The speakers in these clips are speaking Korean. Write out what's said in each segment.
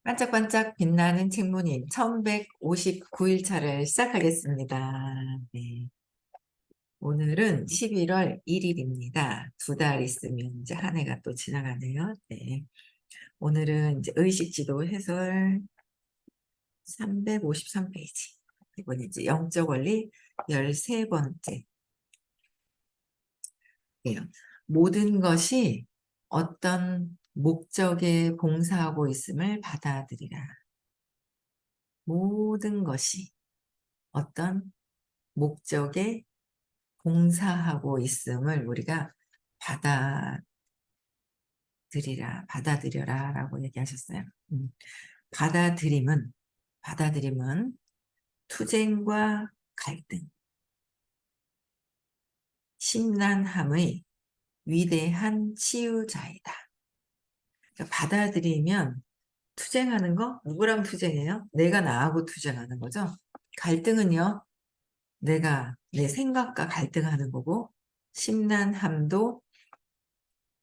반짝반짝 빛나는 책무님 1159일차를 시작하겠습니다. 네. 오늘은 11월 1일입니다. 두 달 있으면 이제 한 해가 또 지나가네요. 네. 오늘은 이제 의식지도 해설 353페이지. 이번 이제 영적 원리 13번째. 예요. 모든 것이 어떤 목적에 봉사하고 있음을 받아들이라. 모든 것이 어떤 목적에 봉사하고 있음을 우리가 받아들여라 라고 얘기하셨어요. 받아들임은 투쟁과 갈등, 심란함의 위대한 치유자이다. 그러니까 받아들이면 투쟁하는 거 누구랑 투쟁해요? 내가 나하고 투쟁하는 거죠. 갈등은요, 내가 내 생각과 갈등하는 거고, 심란함도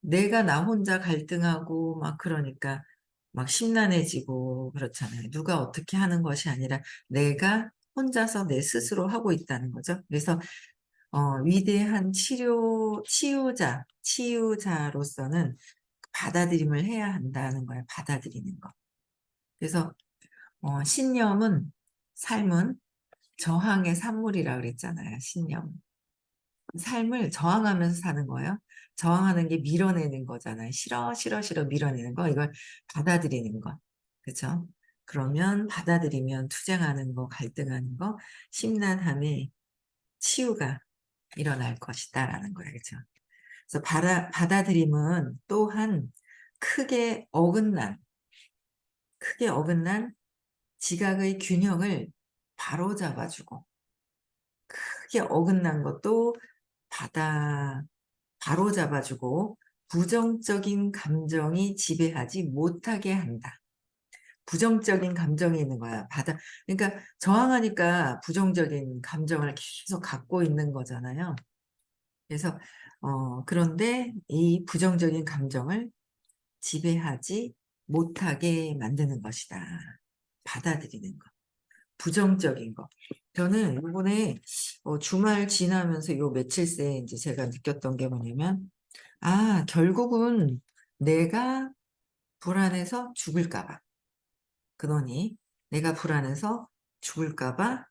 내가 나 혼자 갈등하고 막 그러니까 막 심란해지고 그렇잖아요. 누가 어떻게 하는 것이 아니라 내가 혼자서 내 스스로 하고 있다는 거죠. 그래서 위대한 치유자로서는 받아들임을 해야 한다는 거예요. 받아들이는 거. 그래서 삶은 저항의 산물이라 그랬잖아요. 신념. 삶을 저항하면서 사는 거예요. 저항하는 게 밀어내는 거잖아요. 싫어, 싫어, 싫어 밀어내는 거. 이걸 받아들이는 거. 그렇죠? 그러면 받아들이면 투쟁하는 거, 갈등하는 거, 심란함에 치유가 일어날 것이다라는 거예요. 그렇죠? 그래서 받아들임은 또한 크게 어긋난 지각의 균형을 바로잡아주고 크게 어긋난 것도 바로잡아주고 부정적인 감정이 지배하지 못하게 한다. 부정적인 감정이 있는 거야. 그러니까 저항하니까 부정적인 감정을 계속 갖고 있는 거잖아요. 그래서 그런데 이 부정적인 감정을 지배하지 못하게 만드는 것이다. 받아들이는 거. 부정적인 거. 저는 이번에 주말 지나면서 요 며칠 새 이제 제가 느꼈던 게 뭐냐면, 결국은 내가 불안해서 죽을까 봐. 그러니 내가 불안해서 죽을까 봐,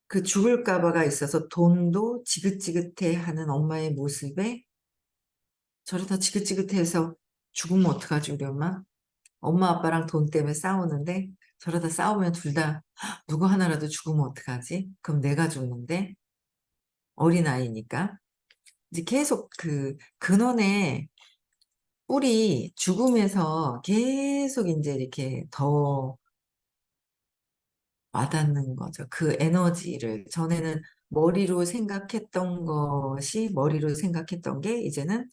그 죽을까 봐가 있어서 돈도 지긋지긋해 하는 엄마의 모습에 저러다 지긋지긋해서 죽으면 어떡하지 우리 엄마? 엄마 아빠랑 돈 때문에 싸우는데 저러다 싸우면 둘 다 누구 하나라도 죽으면 어떡하지? 그럼 내가 죽는데 어린아이니까 이제 계속 그 근원의 뿌리 죽음에서 계속 이제 이렇게 더 와닿는 거죠. 그 에너지를 전에는 머리로 생각했던 게 이제는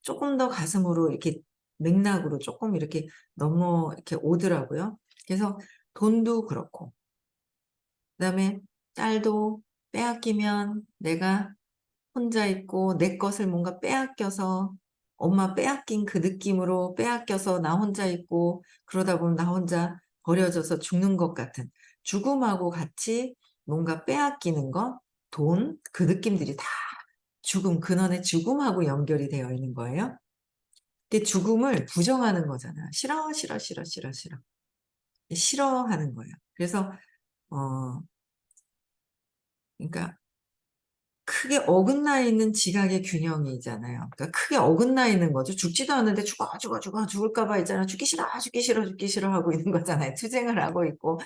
조금 더 가슴으로 이렇게 맥락으로 조금 이렇게 이렇게 오더라고요. 그래서 돈도 그렇고 그다음에 딸도 빼앗기면 내가 혼자 있고 내 것을 뭔가 빼앗겨서 엄마 빼앗긴 그 느낌으로 빼앗겨서 나 혼자 있고 그러다 보면 나 혼자 버려져서 죽는 것 같은 죽음하고 같이 뭔가 빼앗기는 거, 돈, 그 느낌들이 다 근원의 죽음하고 연결이 되어 있는 거예요. 근데 죽음을 부정하는 거잖아. 싫어, 싫어, 싫어, 싫어, 싫어. 싫어하는 거예요. 그래서, 그러니까 크게 어긋나 있는 지각의 균형이잖아요. 그러니까 크게 어긋나 있는 거죠. 죽지도 않는데 죽을까 봐 있잖아. 죽기 싫어 하고 있는 거잖아요. 투쟁을 하고 있고,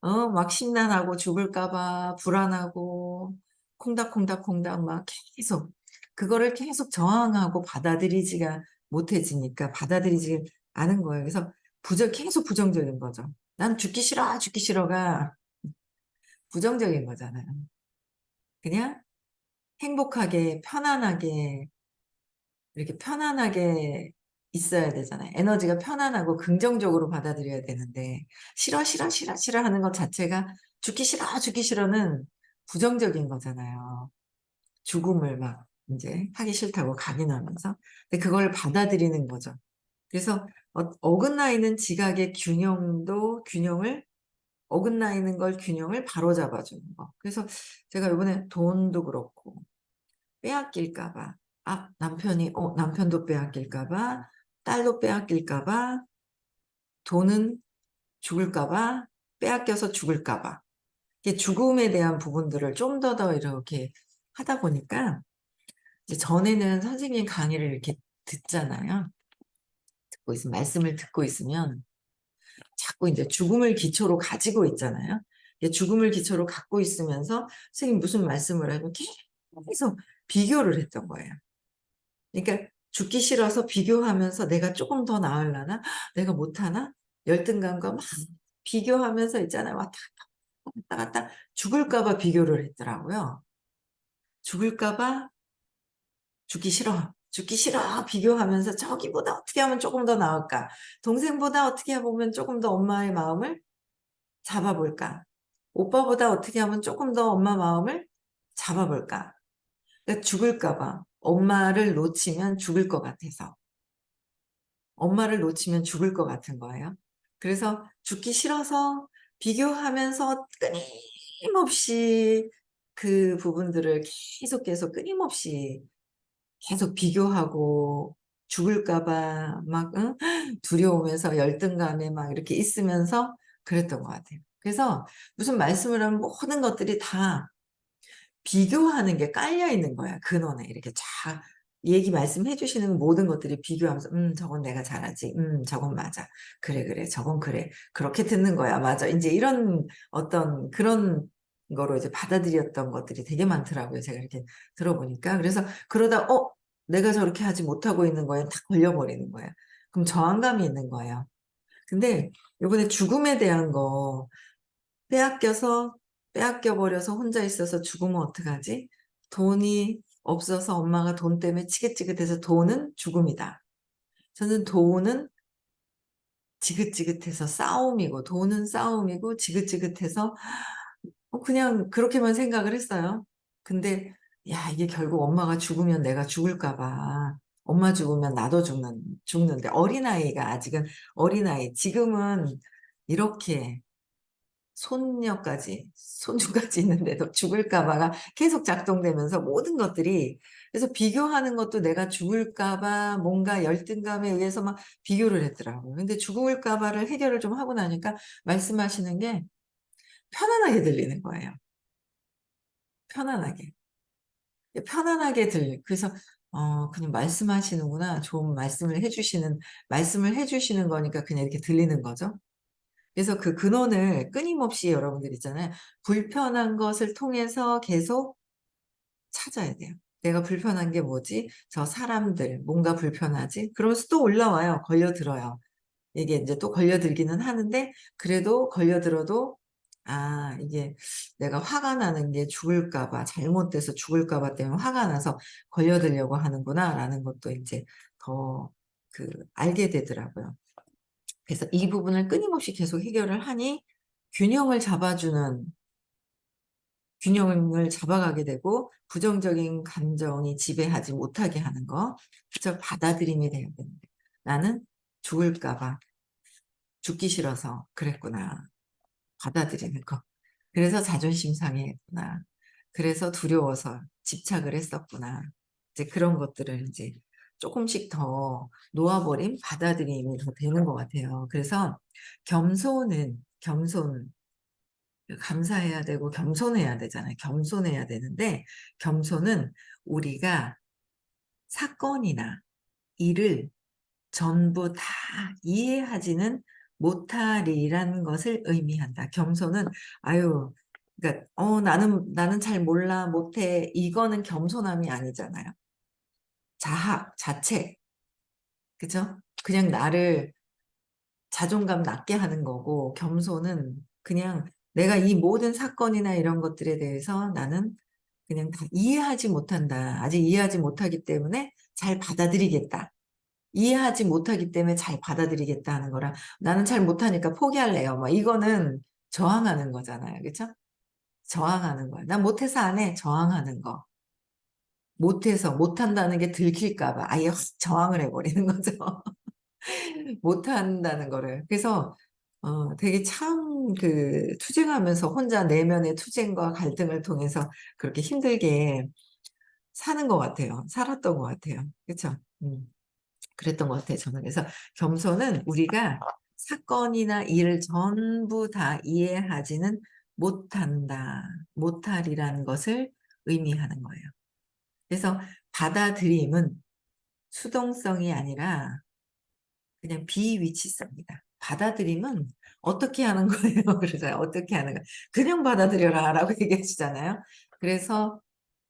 막 심란하고 죽을까 봐 불안하고, 콩닥콩닥콩닥 막 계속, 그거를 계속 저항하고 받아들이지가 못해지니까 받아들이지 않은 거예요. 그래서 계속 부정적인 거죠. 난 죽기 싫어가 부정적인 거잖아요. 그냥 행복하게, 이렇게 편안하게 있어야 되잖아요. 에너지가 편안하고 긍정적으로 받아들여야 되는데, 싫어, 싫어, 싫어, 싫어 하는 것 자체가 죽기 싫어는 부정적인 거잖아요. 죽음을 막 이제 하기 싫다고 각인하면서. 근데 그걸 받아들이는 거죠. 그래서 어긋나 있는 지각의 균형을 어긋나 있는 걸 균형을 바로잡아 주는 거. 그래서 제가 요번에 돈도 그렇고 빼앗길까 봐, 남편도 빼앗길까 봐, 딸도 빼앗길까 봐, 돈은 죽을까 봐, 빼앗겨서 죽을까 봐. 이게 죽음에 대한 부분들을 좀 더 이렇게 하다 보니까 이제 전에는 선생님 강의를 이렇게 듣잖아요. 말씀을 듣고 있으면 자꾸 이제 죽음을 기초로 가지고 있잖아요. 죽음을 기초로 갖고 있으면서 선생님 무슨 말씀을 하고 계속 비교를 했던 거예요. 그러니까 죽기 싫어서 비교하면서 내가 조금 더 나으려나? 내가 못하나? 열등감과 막 비교하면서 있잖아요. 왔다 갔다 죽을까 봐 비교를 했더라고요. 죽을까 봐 죽기 싫어. 죽기 싫어. 비교하면서 저기보다 어떻게 하면 조금 더 나을까? 동생보다 어떻게 보면 조금 더 엄마의 마음을 잡아볼까? 오빠보다 어떻게 하면 조금 더 엄마 마음을 잡아볼까? 그러니까 죽을까 봐. 엄마를 놓치면 죽을 것 같아서. 엄마를 놓치면 죽을 것 같은 거예요. 그래서 죽기 싫어서 비교하면서 끊임없이 그 부분들을 계속 끊임없이 계속 비교하고 죽을까 봐 막 두려우면서 열등감에 막 이렇게 있으면서 그랬던 것 같아요. 그래서 무슨 말씀을 하면 모든 것들이 다 비교하는 게 깔려 있는 거야. 근원에 이렇게 쫙 말씀해 주시는 모든 것들이 비교하면서 저건 내가 잘하지. 저건 맞아. 그래. 저건 그래. 그렇게 듣는 거야. 맞아. 이제 이런 어떤 그런 거로 이제 받아들였던 것들이 되게 많더라고요. 제가 이렇게 들어보니까. 그래서 그러다 내가 저렇게 하지 못하고 있는 거에 딱 걸려버리는 거예요. 그럼 저항감이 있는 거예요. 근데 요번에 죽음에 대한 거 빼앗겨 버려서 혼자 있어서 죽으면 어떡하지? 돈이 없어서 엄마가 돈 때문에 지긋지긋해서 돈은 죽음이다. 저는 돈은 지긋지긋해서 싸움이고 돈은 싸움이고 지긋지긋해서 그냥 그렇게만 생각을 했어요. 근데 야 이게 결국 엄마가 죽으면 내가 죽을까 봐. 엄마 죽으면 나도 죽는데 어린아이가 아직은 어린아이 지금은 이렇게 손주까지 있는데도 죽을까 봐가 계속 작동되면서 모든 것들이 그래서 비교하는 것도 내가 죽을까 봐 뭔가 열등감에 의해서 막 비교를 했더라고요. 근데 죽을까 봐를 해결을 좀 하고 나니까 말씀하시는 게 편안하게 들리는 거예요. 편안하게. 그래서 그냥 말씀하시는구나. 좋은 말씀을 해주시는 거니까 그냥 이렇게 들리는 거죠. 그래서 그 근원을 끊임없이 여러분들 있잖아요. 불편한 것을 통해서 계속 찾아야 돼요. 내가 불편한 게 뭐지? 저 사람들 뭔가 불편하지? 그러면서 또 올라와요. 걸려들어요. 이게 이제 또 걸려들기는 하는데 그래도 걸려들어도 이게 내가 화가 나는 게 죽을까 봐 잘못돼서 죽을까 봐 때문에 화가 나서 걸려들려고 하는구나라는 것도 이제 더 알게 되더라고요. 그래서 이 부분을 끊임없이 계속 해결을 하니 균형을 잡아주는 균형을 잡아가게 되고 부정적인 감정이 지배하지 못하게 하는 거. 그저 받아들임이 돼야 되는데 나는 죽을까 봐 죽기 싫어서 그랬구나. 받아들이는 거. 그래서 자존심 상해했구나. 그래서 두려워서 집착을 했었구나. 이제 그런 것들을 이제 조금씩 더 놓아버린 받아들임이 더 되는 것 같아요. 그래서 겸손, 감사해야 되고 겸손해야 되잖아요. 겸손해야 되는데 겸손은 우리가 사건이나 일을 전부 다 이해하지는 못하리라는 것을 의미한다. 겸손은 그러니까 나는 잘 몰라 못해 이거는 겸손함이 아니잖아요. 자책, 그죠? 그냥 나를 자존감 낮게 하는 거고 겸손은 그냥 내가 이 모든 사건이나 이런 것들에 대해서 나는 그냥 다 이해하지 못한다. 아직 이해하지 못하기 때문에 잘 받아들이겠다. 이해하지 못하기 때문에 잘 받아들이겠다 하는 거랑 나는 잘 못하니까 포기할래요. 뭐 이거는 저항하는 거잖아요. 그렇죠? 저항하는 거야. 난 못해서 안 해. 저항하는 거. 못한다는 게 들킬까 봐 아예 확 저항을 해버리는 거죠. 못한다는 거를. 그래서 되게 참 그 투쟁하면서 혼자 내면의 투쟁과 갈등을 통해서 그렇게 힘들게 사는 것 같아요. 살았던 것 같아요. 그쵸? 그랬던 것 같아요, 저는. 그래서 겸손은 우리가 사건이나 일을 전부 다 이해하지는 못한다, 못하리라는 것을 의미하는 거예요. 그래서 받아들임은 수동성이 아니라 그냥 비위치성이다. 받아들임은 어떻게 하는 거예요? 그러잖아요. 어떻게 하는 거. 그냥 받아들여라 라고 얘기해 주잖아요. 그래서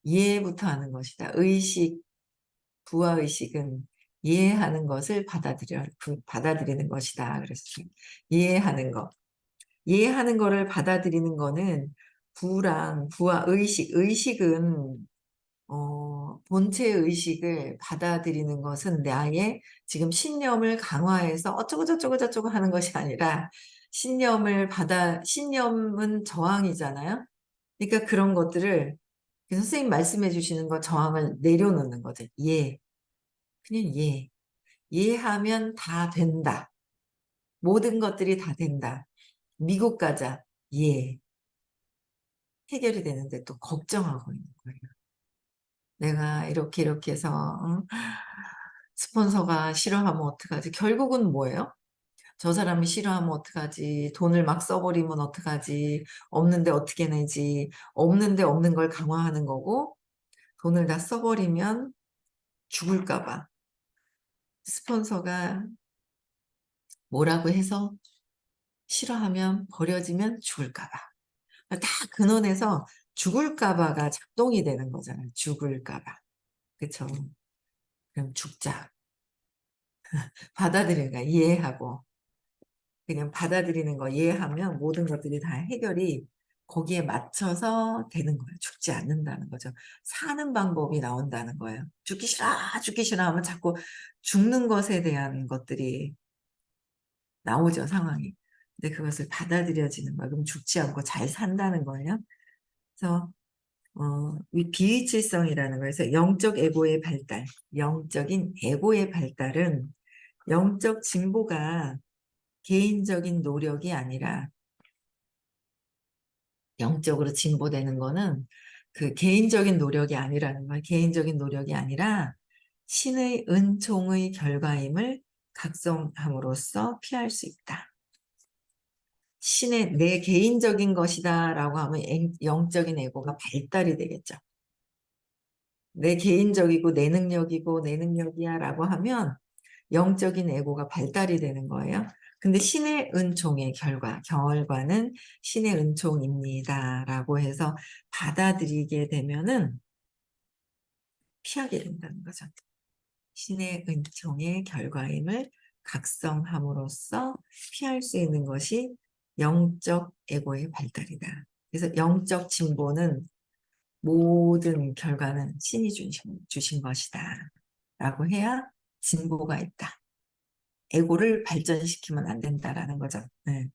이해부터 하는 것이다. 의식, 부하의식은 이해하는 것을 받아들이는 것이다. 그래서 이해하는 것. 이해하는 거를 받아들이는 거는 부하의식, 의식은 본체 의식을 받아들이는 것은 나의 지금 신념을 강화해서 어쩌고 저쩌고 저쩌고 하는 것이 아니라 신념은 저항이잖아요. 그러니까 그런 것들을 선생님 말씀해 주시는 거 저항을 내려놓는 거죠. 그냥 이해하면 다 된다. 모든 것들이 다 된다. 미국 가자. 예. 해결이 되는데 또 걱정하고 있는 거예요. 내가 이렇게 해서 스폰서가 싫어하면 어떡하지? 결국은 뭐예요? 저 사람이 싫어하면 어떡하지? 돈을 막 써버리면 어떡하지? 없는데 어떻게 내지? 없는데 없는 걸 강화하는 거고 돈을 다 써버리면 죽을까 봐. 스폰서가 뭐라고 해서 싫어하면 버려지면 죽을까 봐. 다 근원에서 죽을까 봐가 작동이 되는 거잖아요. 죽을까 봐. 그쵸? 그럼 죽자. 받아들이는 거야. 이해하고. 그냥 받아들이는 거 이해하면 모든 것들이 다 해결이 거기에 맞춰서 되는 거예요. 죽지 않는다는 거죠. 사는 방법이 나온다는 거예요. 죽기 싫어 하면 자꾸 죽는 것에 대한 것들이 나오죠, 상황이. 근데 그것을 받아들여지는 거예요. 그럼 죽지 않고 잘 산다는 거예요. 그래서 이 비위치성이라는 거에서 영적 에고의 발달, 영적인 에고의 발달은 영적 진보가 개인적인 노력이 아니라 영적으로 진보되는 거는 그 개인적인 노력이 아니라는 거예요. 개인적인 노력이 아니라 신의 은총의 결과임을 각성함으로써 피할 수 있다. 내 개인적인 것이다 라고 하면 영적인 에고가 발달이 되겠죠. 내 개인적이고 내 능력이고 내 능력이야 라고 하면 영적인 에고가 발달이 되는 거예요. 근데 신의 은총의 결과는 신의 은총입니다. 라고 해서 받아들이게 되면은 피하게 된다는 거죠. 신의 은총의 결과임을 각성함으로써 피할 수 있는 것이 영적 에고의 발달이다. 그래서 영적 진보는 모든 결과는 신이 주신 것이다. 라고 해야 진보가 있다. 에고를 발전시키면 안 된다라는 거죠. 네.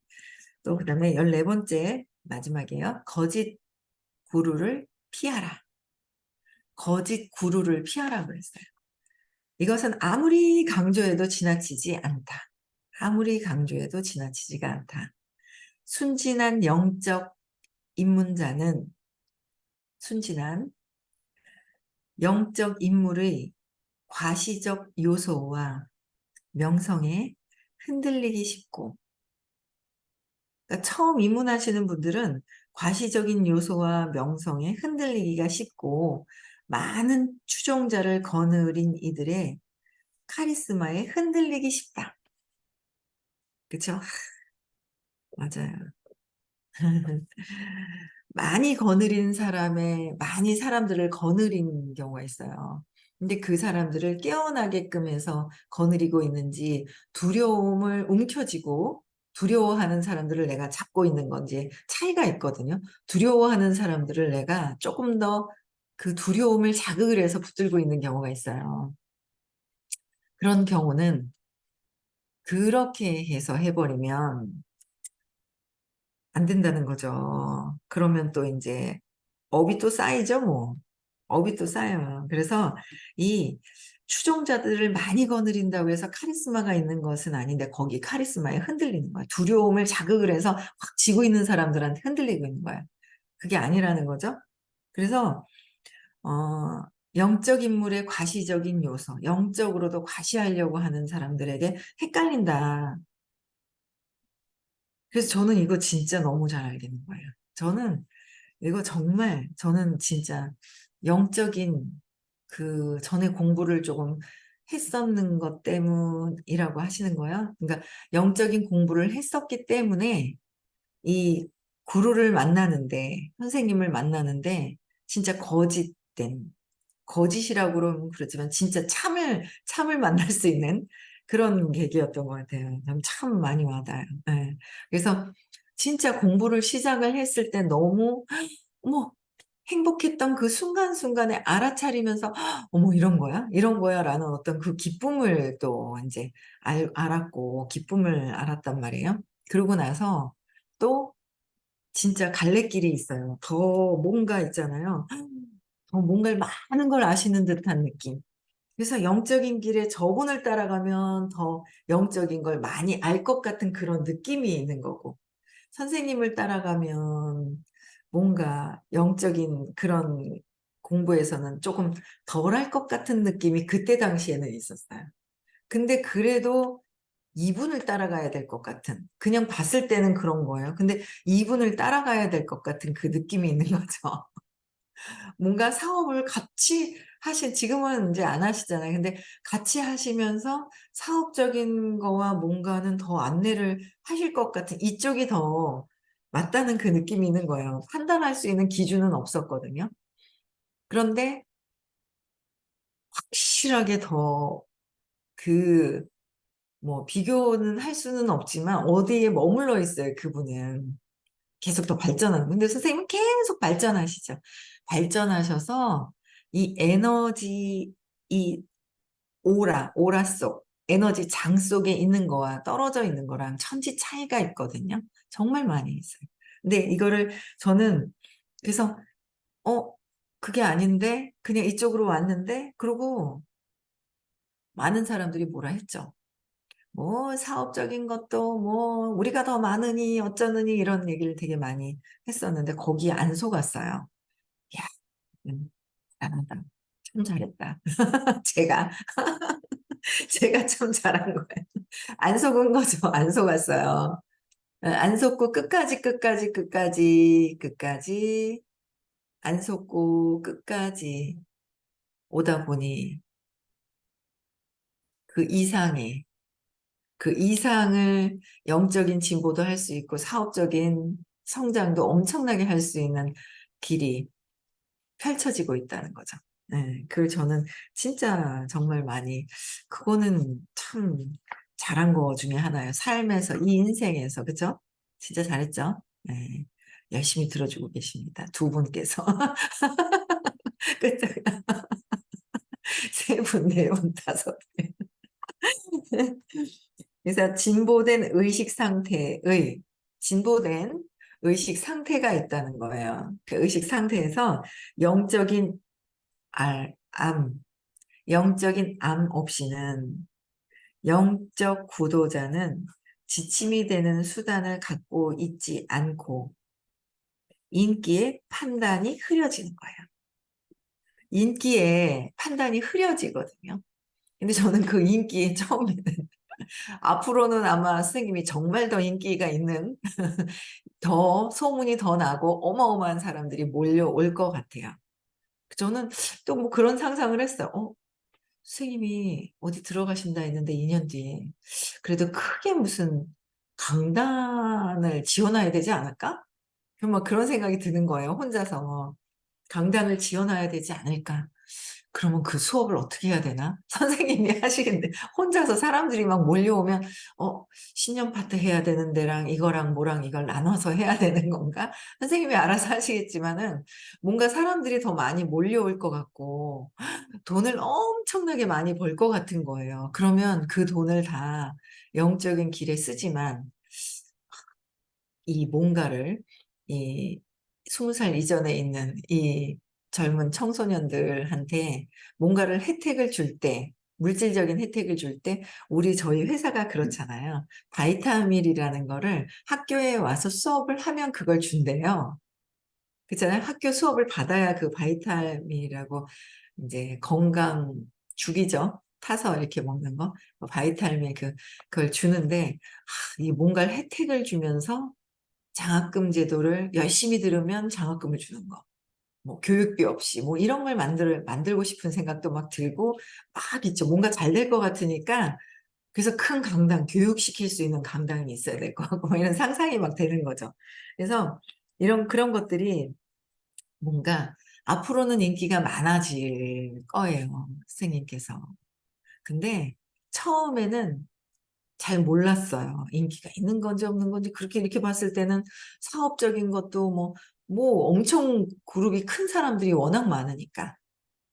또 그다음에 14번째 마지막이에요. 거짓 구루를 피하라. 거짓 구루를 피하라고 했어요. 이것은 아무리 강조해도 지나치지 않다. 아무리 강조해도 지나치지가 않다. 순진한 영적 입문자는 순진한 영적 인물의 과시적 요소와 명성에 흔들리기 쉽고 그러니까 처음 입문하시는 분들은 과시적인 요소와 명성에 흔들리기가 쉽고 많은 추종자를 거느린 이들의 카리스마에 흔들리기 쉽다. 그쵸? 맞아요. 많이 사람들을 거느린 경우가 있어요. 근데 그 사람들을 깨어나게끔 해서 거느리고 있는지 두려움을 움켜쥐고 두려워하는 사람들을 내가 잡고 있는 건지 차이가 있거든요. 두려워하는 사람들을 내가 조금 더 그 두려움을 자극을 해서 붙들고 있는 경우가 있어요. 그런 경우는 그렇게 해서 해버리면 안 된다는 거죠. 그러면 또 이제 업이 또 쌓이죠, 뭐. 업이 또 쌓여요. 그래서 이 추종자들을 많이 거느린다고 해서 카리스마가 있는 것은 아닌데 거기 카리스마에 흔들리는 거야. 두려움을 자극을 해서 확 지고 있는 사람들한테 흔들리고 있는 거야. 그게 아니라는 거죠. 그래서 영적 인물의 과시적인 요소, 영적으로도 과시하려고 하는 사람들에게 헷갈린다. 그래서 저는 이거 진짜 너무 잘 알겠는 거예요. 저는 이거 정말 저는 진짜 영적인 그 전에 공부를 조금 했었는 것 때문이라고 하시는 거예요. 그러니까 영적인 공부를 했었기 때문에 이 구루를 만나는데 선생님을 만나는데 진짜 거짓된 거짓이라고 그러면 그렇지만 진짜 참을 만날 수 있는 그런 계기였던 것 같아요. 참 많이 와닿아요. 예. 그래서 진짜 공부를 시작을 했을 때 너무 어머 행복했던 그 순간순간에 알아차리면서 '어머 이런 거야? 이런 거야.'라는 어떤 그 기쁨을 또 인제 알았고 기쁨을 알았단 말이에요. 그러고 나서 또 진짜 갈래길이 있어요. 더 뭔가 있잖아요. 더 뭔가를 많은 걸 아시는 듯한 느낌. 그래서 영적인 길에 저분을 따라가면 더 영적인 걸 많이 알 것 같은 그런 느낌이 있는 거고 선생님을 따라가면 뭔가 영적인 그런 공부에서는 쪼금 덜 할 것 같은 느낌이 그때 당시에는 있었어요. 근데 그래도 이분을 따라가야 될 것 같은 그냥 봤을 때는 그런 거예요. 근데 이분을 따라가야 될 것 같은 그 느낌이 있는 거죠. 뭔가 사업을 같이 지금은 인제 안 하시잖아요. 근데 같이 하시면서 사업적인 거와 뭔가는 더 안내를 하실 것 같은 이쪽이 더 맞다는 그 느낌이 있는 거예요. 판단할 수 있는 기준은 없었거든요. 그런데 확실하게 더 그 뭐 비교는 할 수는 없지만 어디에 머물러 있어요 그분은. 계속 더 발전하는 근데 선생님은 계속 발전하시죠. 발전하셔서 이 에너지 이 오라 속 에너지 장 속에 있는 거와 떨어져 있는 거랑 천지 차이가 있거든요. 정말 많이 있어요. 근데 이거를 저는 그래서 어 그게 아닌데 그냥 이쪽으로 왔는데 그러고 많은 사람들이 뭐라 했죠. 뭐 사업적인 것도 뭐 "우리가 더 많으니 어쩌느니." 이런 얘기를 되게 많이 했었는데 거기에 안 속았어요. 야 잘한다. 참 잘했다. 제가, 제가 참 잘한 거예요. 안 속은 거죠. 안 속았어요. 안 속고 끝까지 안 속고 끝까지 오다 보니 그 이상의 그 이상을 영적인 진보도 할 수 있고 사업적인 성장도 엄청나게 할 수 있는 길이 펼쳐지고 있다는 거죠. 예. 그걸 저는 진짜 정말 많이 그거는 참 잘한 거 중에 하나예요. 삶에서 이 인생에서 그죠? 진짜 잘했죠? 예. 열심히 들어 주고 계십니다. 두 분께서. 그죠? 세 분, 네 분, 다섯 분. 그래서 진보된 의식 상태가 있다는 거예요. 그 의식 상태에서 영적인 알 암 영적인 암 없이는 영적 구도자는 지침이 되는 수단을 갖고 있지 않고 인기에 판단이 흐려지는 거예요. 인기에 판단이 흐려지거든요. 근데 저는 그 인기에 처음에는 앞으로는 아마 선생님이 정말 더 인기가 있는 더 소문이 더 나고 어마어마한 사람들이 몰려올 것 같아요. 저는 또 뭐 그런 상상을 했어요. 선생님이 어디 들어가신다 했는데 2년 뒤에 그래도 크게 무슨 강단을 지어 놔야 되지 않을까? 막 그런 생각이 드는 거예요 혼자서. '강단을 지어 놔야 되지 않을까?' 그러면 그 수업을 어떻게 해야 되나? 선생님이 하시겠는데 혼자서 사람들이 막 몰려오면 '신년 파트 해야 되는 데랑 이거랑 뭐랑 이걸 나눠서 해야 되는 건가?' 선생님이 알아서 하시겠지만은 뭔가 사람들이 더 많이 몰려올 것 같고 돈을 엄청나게 많이 벌 것 같은 거예요. 그러면 그 돈을 다 영적인 길에 쓰지만 이 뭔가를 이 20살 이전에 있는 이 젊은 청소년들한테 뭔가를 혜택을 줄 때 물질적인 혜택을 줄 때 저희 회사가 그렇잖아요. 바이타밀이라는 거를 학교에 와서 수업을 하면 그걸 준대요. 그렇잖아요. 학교 수업을 받아야 그 바이탈밀이라고 이제 건강 죽이죠. 타서 이렇게 먹는 거. 바이탈밀 그걸 주는데 이 뭔가 혜택을 주면서 장학금 제도를 열심히 들으면 장학금을 주는 거. 뭐 교육비 없이 뭐 이런 걸 만들고 싶은 생각도 막 들고 막 있죠. 뭔가 잘 될 것 같으니까 그래서 큰 강당, 교육시킬 수 있는 강당이 있어야 될 것 같고 뭐 이런 상상이 막 되는 거죠. 그래서 그런 것들이 뭔가 앞으로는 인기가 많아질 거예요, 선생님께서. 근데 처음에는 잘 몰랐어요. 인기가 있는 건지 없는 건지 그렇게 이렇게 봤을 때는 사업적인 것도 뭐 엄청 그룹이 큰 사람들이 워낙 많으니까.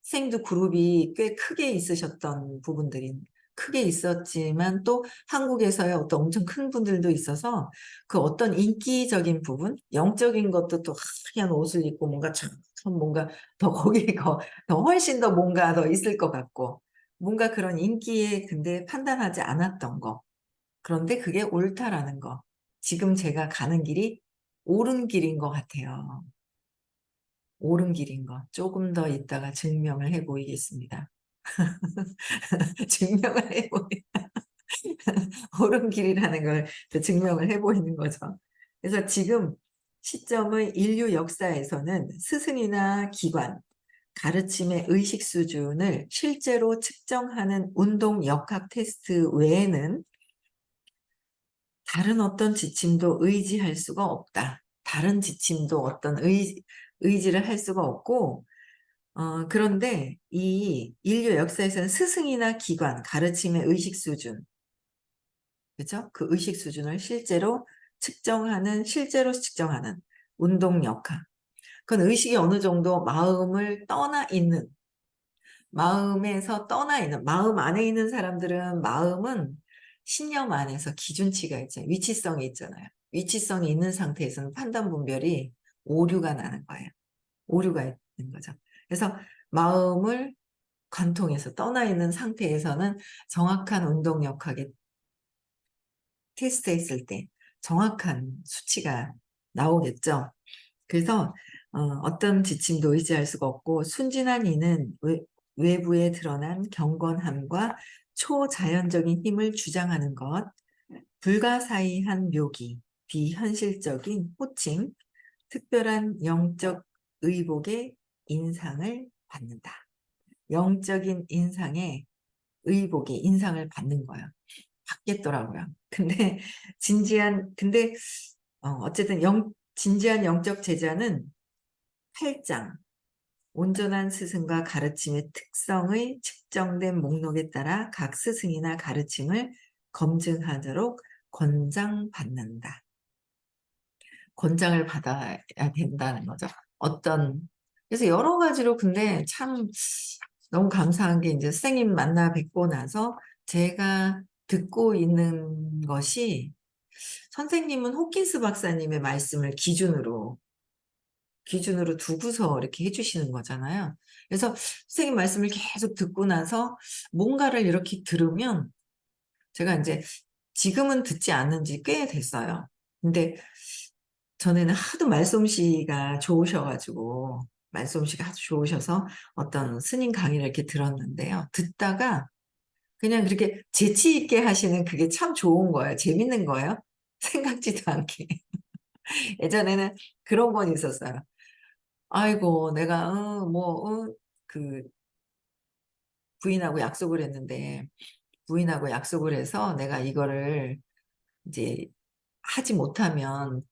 선생님도 그룹이 꽤 크게 있으셨던 부분들이 크게 있었지만 또 한국에서의 어떤 엄청 큰 분들도 있어서 그 어떤 인기적인 부분, 영적인 것도 또 하얀 옷을 입고 뭔가 참 뭔가 더 거기 더 훨씬 더 뭔가 더 있을 것 같고 뭔가 그런 인기에 근데 판단하지 않았던 거. 그런데 그게 옳다라는 거. 지금 제가 가는 길이 옳은 길인 것 같아요. 옳은 길인 거. 조금 더 있다가 증명을 해 보이겠습니다. 증명을 해 보이 옳은 길이라는 걸 증명을 해 보이는 거죠. 그래서 지금 시점의 인류 역사에서는 스승이나 기관, 가르침의 의식 수준을 실제로 측정하는 운동 역학 테스트 외에는 다른 어떤 지침도 의지할 수가 없다. 다른 지침도 어떤 의지를 할 수가 없고 그런데 이 인류 역사에서는 스승이나 기관, 가르침의 의식 수준, 그죠? 그 의식 수준을 실제로 측정하는 운동 역학. 그건 의식이 어느 정도 마음에서 떠나 있는, 마음 안에 있는 사람들은 마음은 신념 안에서 기준치가 있잖아요. 위치성이 있잖아요. 위치성이 있는 상태에서는 판단 분별이 오류가 나는 거예요. 오류가 있는 거죠. 그래서 마음을 관통해서 떠나 있는 상태에서는 정확한 운동 역학의 테스트했을 때 정확한 수치가 나오겠죠. 그래서 어떤 지침도 의지할 수가 없고 순진한 이는 외부에 드러난 경건함과 초자연적인 힘을 주장하는 것, 불가사의한 묘기, 비현실적인 호칭, 특별한 영적 의복의 인상을 받는다. 영적인 인상을 받는 거예요. 받겠더라고요. 근데 어쨌든 진지한 영적 제자는 8장, 온전한 스승과 가르침의 특성의 측정된 목록에 따라 각 스승이나 가르침을 검증하도록 권장받는다. 권장을 받아야 된다는 거죠. 그래서 여러 가지로 근데 참 너무 감사한 게 이제 선생님 만나 뵙고 나서 제가 듣고 있는 것이 선생님은 호킨스 박사님의 말씀을 기준으로 두고서 이렇게 해주시는 거잖아요. 그래서 선생님 말씀을 계속 듣고 나서 뭔가를 이렇게 들으면 제가 이제 지금은 듣지 않은 지 꽤 됐어요. 근데 전에는 하도 말솜씨가 좋으셔서 어떤 스님 강의를 이렇게 들었는데요. 듣다가 그냥 그렇게 재치 있게 하시는 그게 참 좋은 거예요. 재밌는 거예요. 생각지도 않게. 예전에는 그런 건 있었어요. 아이고, 내가, 그, 부인하고 약속을 해서 내가 이거를 이제 하지 못하면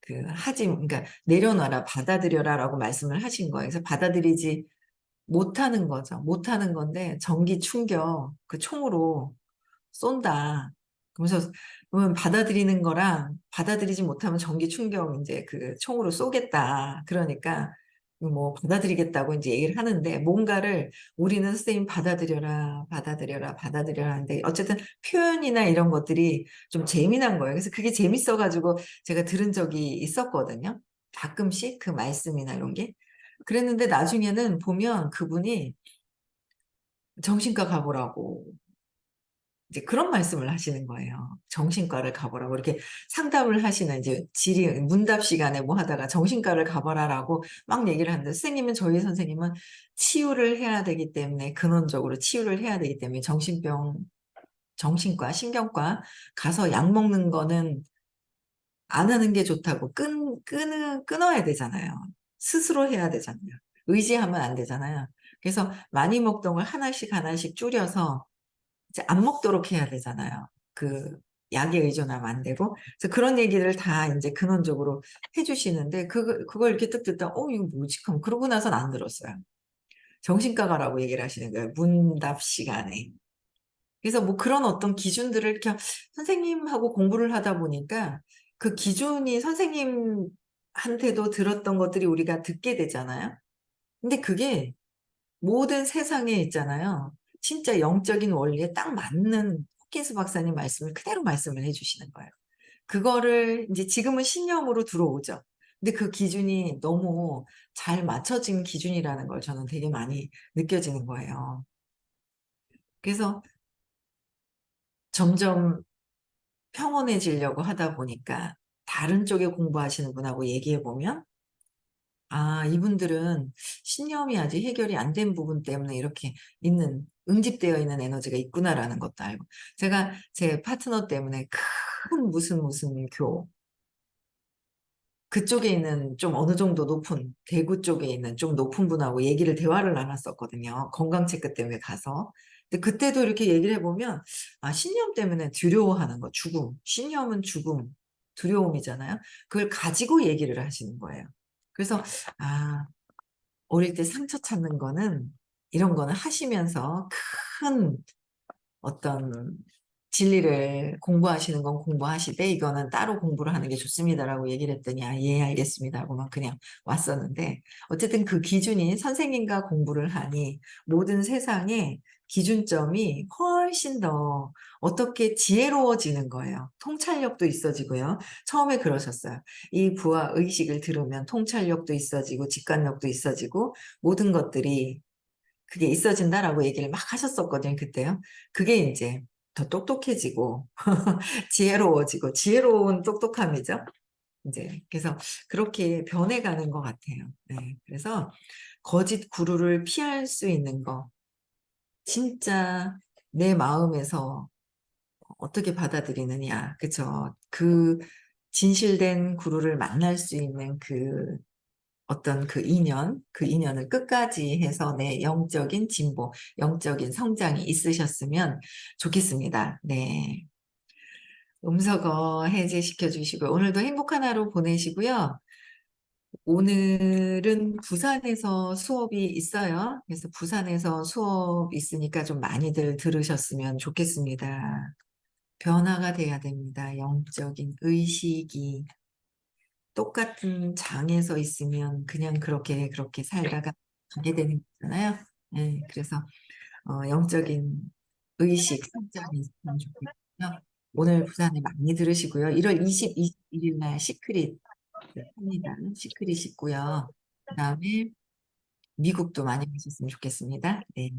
그러니까 내려놔라, 받아들여라 라고 말씀을 하신 거예요. 그래서 받아들이지 못하는 거죠. 못하는 건데, 전기 충격, 그 총으로 쏜다. 그러면서 그러면 받아들이는 거랑 받아들이지 못하면 전기 충격 이제 그 총으로 쏘겠다. 그러니까 뭐 받아들이겠다고 이제 얘기를 하는데 뭔가를 우리는 선생님 받아들여라 하는데 어쨌든 표현이나 이런 것들이 좀 재미난 거예요. 그래서 그게 재밌어가지고 제가 들은 적이 있었거든요. 가끔씩 그 말씀이나 이런 게. 그랬는데 나중에는 보면 그분이 정신과 가보라고 이제 그런 말씀을 하시는 거예요. 정신과를 가보라고 이렇게 상담을 하시는 이제 질의 문답 시간에 뭐 하다가 정신과를 가보라라고 막 얘기를 하는데 선생님은 저희 선생님은 치유를 해야 되기 때문에 근원적으로 치유를 해야 되기 때문에 정신과 신경과 가서 약 먹는 거는 안 하는 게 좋다고 끊어야 되잖아요. 스스로 해야 되잖아요. 의지하면 안 되잖아요. 그래서 많이 먹던 걸 하나씩 하나씩 줄여서 이제 안 먹도록 해야 되잖아요. 그 약에 의존하면 안 되고. 그래서 그런 얘기를 다 이제 근원적으로 해주시는데 그걸 이렇게 딱 듣다 이거 뭐지? 그러고 나선 안 들었어요. 정신과 가라고 얘기를 하시는 거예요. 문답 시간에. 그래서 뭐 그런 어떤 기준들을 이렇게 선생님하고 공부를 하다 보니까 그 기준이 선생님한테도 들었던 것들이 우리가 듣게 되잖아요. 근데 그게 모든 세상에 있잖아요. 진짜 영적인 원리에 딱 맞는 호킨스 박사님 말씀을 그대로 말씀을 해주시는 거예요. 그거를 이제 지금은 신념으로 들어오죠. 근데 그 기준이 너무 잘 맞춰진 기준이라는 걸 저는 되게 많이 느껴지는 거예요. 그래서 점점 평온해지려고 하다 보니까 다른 쪽에 공부하시는 분하고 얘기해 보면 이분들은 신념이 아직 해결이 안 된 부분 때문에 이렇게 응집되어 있는 에너지가 있구나라는 것도 알고. 제가 제 파트너 때문에 큰 무슨 그쪽에 있는 좀 어느 정도 높은, 대구 쪽에 있는 좀 높은 분하고 대화를 나눴었거든요. 건강 체크 때문에 가서. 근데 그때도 이렇게 얘기를 해보면, 신념 때문에 두려워하는 거, 죽음. 신념은 죽음, 두려움이잖아요. 그걸 가지고 얘기를 하시는 거예요. 그래서, 아, 어릴 때 상처 찾는 거는 이런 거는 하시면서 큰 어떤 진리를 공부하시는 건 공부하시되 이거는 따로 공부를 하는 게 좋습니다라고 얘기를 했더니 예 알겠습니다 하고만 그냥 왔었는데 어쨌든 그 기준이 선생님과 공부를 하니 모든 세상의 기준점이 훨씬 더 어떻게 지혜로워지는 거예요. 통찰력도 있어지고요. 처음에 그러셨어요. 이 부하 의식을 들으면 통찰력도 있어지고 직관력도 있어지고 모든 것들이 그게 있어진다라고 얘기를 막 하셨었거든요, 그때요. 그게 이제 더 똑똑해지고 지혜로워지고 지혜로운 똑똑함이죠. 이제 그래서 그렇게 변해가는 것 같아요. 네. 그래서 거짓 구루를 피할 수 있는 거 진짜 내 마음에서 어떻게 받아들이느냐, 그쵸? 그 진실된 구루를 만날 수 있는 어떤 그 인연을 끝까지 해서 내 영적인 진보, 영적인 성장이 있으셨으면 좋겠습니다. 네. 음서거 해제시켜 주시고, 오늘도 행복한 하루 보내시고요. 오늘은 부산에서 수업이 있어요. 그래서 부산에서 수업 있으니까 좀 많이들 들으셨으면 좋겠습니다. 변화가 돼야 됩니다. 영적인 의식이. 똑같은 장에서 있으면 그냥 그렇게 살다가 가게 되는 거잖아요. 네, 그래서 영적인 의식, 성장이 있으면 좋겠고요. 오늘 부산에 많이 들으시고요. 1월 21일 날 시크릿 합니다. 시크릿 있고요. 그 다음에 미국도 많이 가셨으면 좋겠습니다. 네.